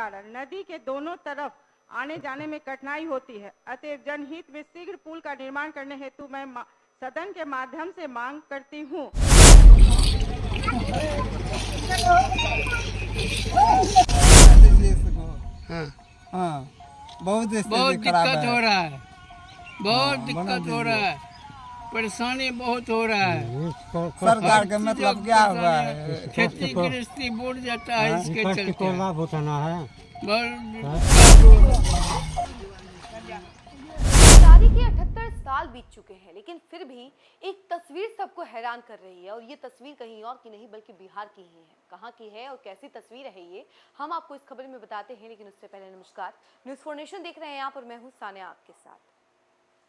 कारण नदी के दोनों तरफ आने जाने में कठिनाई होती है। अतएव जनहित में शीघ्र पुल का निर्माण करने हेतु मैं सदन के माध्यम से मांग करती हूँ। हाँ, हाँ, बहुत बहुत खराब दिक्कत है। हो रहा है, बहुत हाँ, दिक्कत बना हो रहा दीजिए। है, परेशानी बहुत हो रहा है। सरकार का मतलब क्या हुआ है? खेती गृहस्थी बुड़ जाता है इसके चलते। लाभ उठाना है। आजादी के 78 साल बीत चुके हैं, लेकिन फिर भी एक तस्वीर सबको हैरान कर रही है और ये तस्वीर कहीं और की नहीं बल्कि बिहार की ही है। कहाँ की है और कैसी तस्वीर है ये हम आपको इस खबर में बताते हैं, लेकिन उससे पहले नमस्कार, न्यूज़ फॉर नेशन देख रहे हैं आप और मैं हूँ सानिया आपके साथ।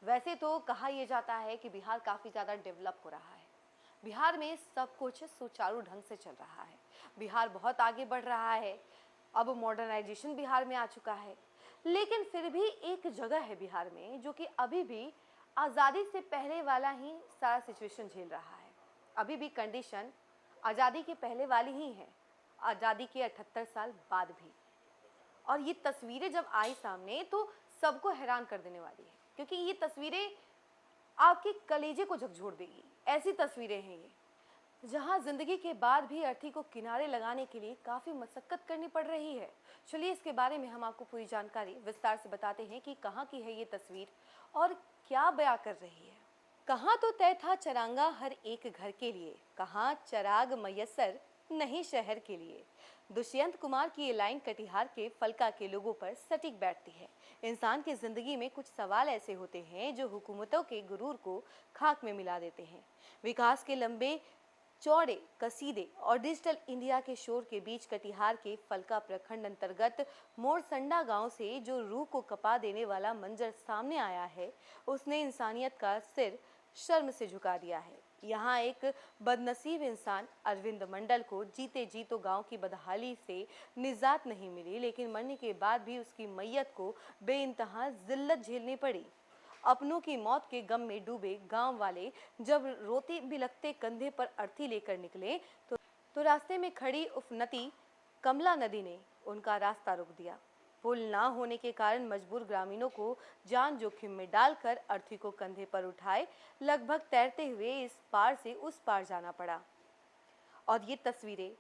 वैसे तो कहा यह जाता है कि बिहार काफी ज्यादा डेवलप हो रहा है, बिहार में सब कुछ सुचारू ढंग से चल रहा है, बिहार बहुत आगे बढ़ रहा है, अब मॉडर्नाइजेशन बिहार में आ चुका है। लेकिन फिर भी एक जगह है बिहार में जो कि अभी भी आज़ादी से पहले वाला ही सारा सिचुएशन झेल रहा है। अभी भी कंडीशन आज़ादी के पहले वाली ही है, आज़ादी के 78 साल बाद भी। और ये तस्वीरें जब आई सामने तो सबको हैरान कर देने वाली है, क्योंकि ये तस्वीरें आपके कलेजे को झकझोर देगी। ऐसी तस्वीरें हैं ये जहां जिंदगी के बाद भी अर्थी को किनारे लगाने के लिए काफी मशक्कत करनी पड़ रही है। चलिए इसके बारे में हम आपको पूरी जानकारी विस्तार से बताते हैं कि कहां की है ये तस्वीर और क्या बयां कर रही है। कहां तो तय था चरांगा हर एक घर के लिए, कहां चराग मयसर नहीं शहर के लिए। दुष्यंत कुमार की ये लाइन कटिहार के फलका के लोगों पर सटीक बैठती है। इंसान की जिंदगी में कुछ सवाल ऐसे होते हैं जो हुकूमतों के गुरूर को खाक में मिला देते हैं। विकास के लंबे चौड़े कसीदे और डिजिटल इंडिया के शोर के बीच कटिहार के फलका प्रखंड अंतर्गत मोरसंडा गांव से जो रूह को कपा देने वाला मंजर सामने आया है, उसने इंसानियत का सिर शर्म से झुका दिया है। यहाँ एक बदनसीब इंसान अरविंद मंडल को जीते जी तो गांव की बदहाली से निजात नहीं मिली, लेकिन मरने के बाद भी उसकी मैयत को बेइंतहा जिल्लत झेलनी पड़ी। अपनों की मौत के गम में डूबे गांव वाले जब रोते बिलखते कंधे पर अर्थी लेकर निकले तो रास्ते में खड़ी उफनती कमला नदी ने उनका रास्ता रोक दिया। पुल ना होने के कारण मजबूर ग्रामीणों को जान जोखिम में डालकर अर्थी को कंधे पर उठाए लगभग तैरते हुए इस पार से उस पार जाना पड़ा। और ये तस्वीरें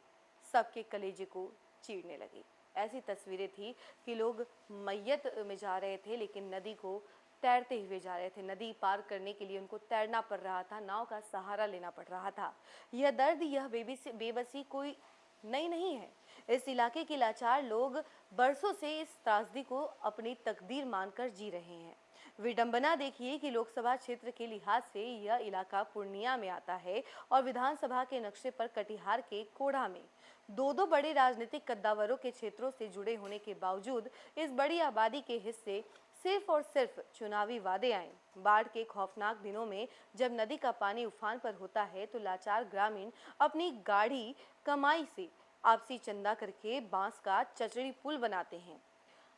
सबके कलेजे को चीरने लगी। ऐसी तस्वीरें थी कि लोग मैयत में जा रहे थे लेकिन नदी को तैरते हुए जा रहे थे। नदी पार करने के लिए उनको तैरना पड़ रहा था, नाव का सहारा लेना पड़ रहा था। यह दर्द, यह बेबसी कोई नई नहीं है। इस इलाके के लाचार लोग बरसों से इस त्रासदी को अपनी तकदीर मानकर जी रहे हैं। विडंबना देखिए कि लोकसभा क्षेत्र के लिहाज से यह इलाका पूर्णिया में आता है और विधानसभा के नक्शे पर कटिहार के कोढ़ा में। दो बड़े राजनीतिक कद्दावरों के क्षेत्रों से जुड़े होने के बावजूद इस बड़ी आबादी के हिस्से सिर्फ और सिर्फ चुनावी वादे आए। बाढ़ के खौफनाक दिनों में जब नदी का पानी उफान पर होता है तो लाचार ग्रामीण अपनी गाढ़ी कमाई से आपसी चंदा करके बांस का चचड़ी पुल बनाते हैं।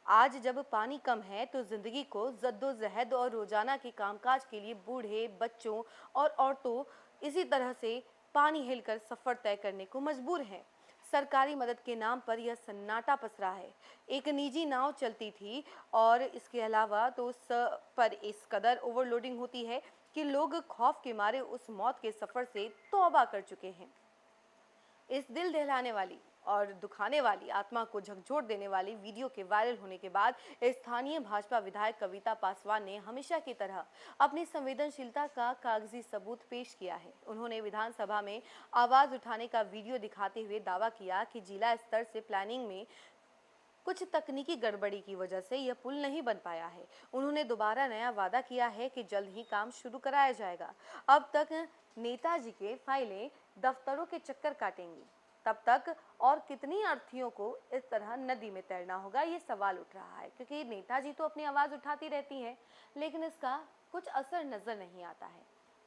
आज जब पानी कम है तो जिंदगी को जद्दोजहद और रोजाना के कामकाज के लिए बूढ़े, बच्चों और औरतों इसी तरह से पानी हिलकर सफर तय करने को मजबूर हैं। सरकारी मदद के नाम पर यह सन्नाटा पसरा है। एक निजी नाव चलती थी और इसके अलावा तो उस पर इस कदर ओवरलोडिंग होती है कि लोग खौफ के मारे उस मौत के सफर से तौबा कर चुके हैं। इस दिल दहलाने वाली और दुखाने वाली, आत्मा को झकझोर देने वाली वीडियो के वायरल होने के बाद स्थानीय भाजपा विधायक कविता पासवान ने हमेशा की तरह अपनी संवेदनशीलता का कागजी सबूत पेश किया है। उन्होंने विधानसभा में आवाज उठाने का वीडियो दिखाते हुए दावा किया कि जिला स्तर से प्लानिंग में कुछ तकनीकी गड़बड़ी की वजह से यह पुल नहीं बन पाया है। उन्होंने दोबारा नया वादा किया है कि जल्द ही काम शुरू कराया जाएगा। अब तक नेताजी के फाइलें दफ्तरों के चक्कर काटेंगी, तब तक और कितनी अर्थियों को इस तरह नदी में तैरना होगा, ये सवाल उठ रहा है। क्योंकि नेताजी तो अपनी आवाज उठाती रहती हैं, लेकिन इसका कुछ असर नजर नहीं आता है।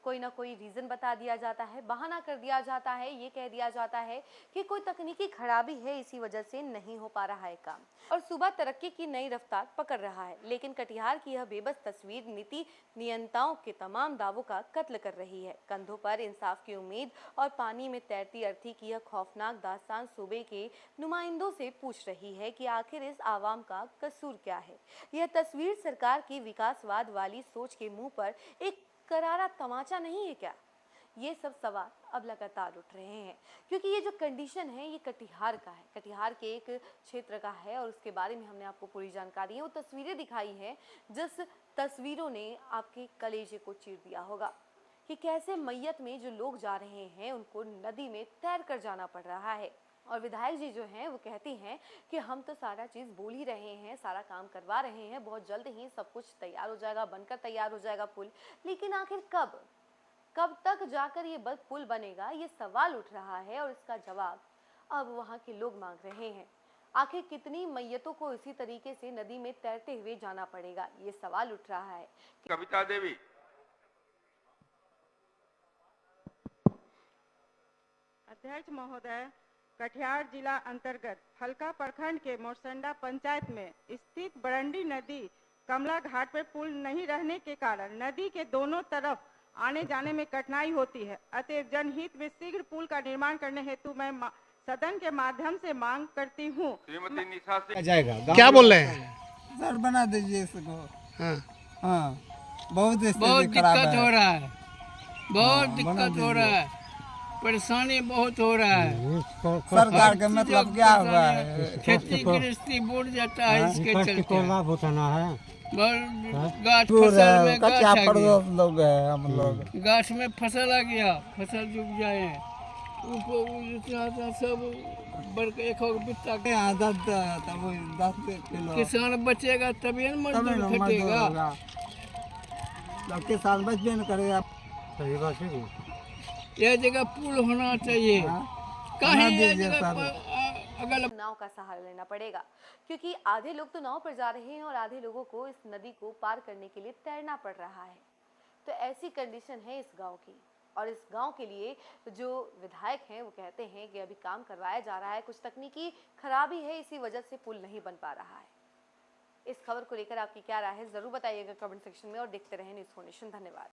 कोई ना कोई रीजन बता दिया जाता है, बहाना कर दिया जाता है, ये कह दिया जाता है कि कोई तकनीकी खराबी है, इसी वजह से नहीं हो पा रहा है काम। और सूबा तरक्की की नई रफ्तार पकड़ रहा है, लेकिन कटिहार की यह बेबस तस्वीर नीति नियंताओं के तमाम दावों का कत्ल कर रही है। कंधों पर इंसाफ की उम्मीद और पानी में तैरती अर्थी की यह खौफनाक दास्तान सूबे के नुमाइंदों से पूछ रही है कि आखिर इस आवाम का कसूर क्या है। यह तस्वीर सरकार की विकासवाद वाली सोच के मुंह पर एक करारा तमाचा नहीं है क्या? ये सब सवाल अब लगातार उठ रहे हैं, क्योंकि ये जो कंडीशन है ये कटिहार का है, कटिहार के एक क्षेत्र का है, और उसके बारे में हमने आपको पूरी जानकारी है, वो तस्वीरें दिखाई हैं जिस तस्वीरों ने आपके कलेजे को चीर दिया होगा कि कैसे मैयत में जो लोग जा रहे हैं उनको नदी में तैर कर जाना पड़ रहा है। और विधायक जी जो हैं वो कहती हैं कि हम तो सारा चीज़ बोल ही रहे हैं, सारा काम करवा रहे हैं, बहुत जल्द ही सब कुछ तैयार हो जाएगा, बनकर तैयार हो जाएगा पुल। लेकिन आखिर कब तक जाकर ये पुल बनेगा, ये सवाल उठ रहा है, और इसका जवाब अब वहाँ के लोग मांग रहे हैं। आखिर कितनी मैयतों को इसी तरीके से नदी में तैरते हुए जाना पड़ेगा, ये सवाल उठ रहा है। कविता देवी। अध्यक्ष महोदय, कटिहार जिला अंतर्गत फलका प्रखंड के मोरसंडा पंचायत में स्थित बरंडी नदी कमला घाट पर पुल नहीं रहने के कारण नदी के दोनों तरफ आने जाने में कठिनाई होती है। अतएव जनहित में शीघ्र पुल का निर्माण करने हेतु मैं सदन के माध्यम से मांग करती हूँ। श्रीमती निशा सिंह। जाएगा क्या बोल रहे हैं? सर बना दीजिए इसको। हाँ, हाँ बहुत बहुत स्थिति खराब दिक्कत हो है। रहा है, बहुत बना दिक्कत हो रहा है, परेशानी बहुत हो रहा है। सरकार के मतलब क्या हुआ है? खेती गृहस्थी बुड़ जाता है, इसके चलते लाभ होता है। गाठ दूर फसल है, में गाठ कच्चा आ गया, पड़ोस लोग है हम लोग। गाछ में फसल आ गया, फसल डूब जाए, ऊपर सब बड़का एक बित्ता के यहाँ 10 किलो किसान बचेगा तभी न तभी मजदूर ना मजदूर खटेगा। होगा। जब किसान बच भी न करेगा। सही बात है। यह जगह पुल होना चाहिए। हाँ, कहीं बना यह दीजिए जगह सर। अगल नाव का सहारा लेना पड़ेगा, क्योंकि आधे लोग तो नाव पर जा रहे हैं और आधे लोगों को इस नदी को पार करने के लिए तैरना पड़ रहा है। तो ऐसी कंडीशन है इस गांव की, और इस गांव के लिए जो विधायक हैं वो कहते हैं कि अभी काम करवाया जा रहा है, कुछ तकनीकी खराबी है, इसी वजह से पुल नहीं बन पा रहा है। इस खबर को लेकर आपकी क्या राय है, जरूर बताइएगा कमेंट सेक्शन में, और देखते रहें न्यूज़ 4 नेशन। धन्यवाद।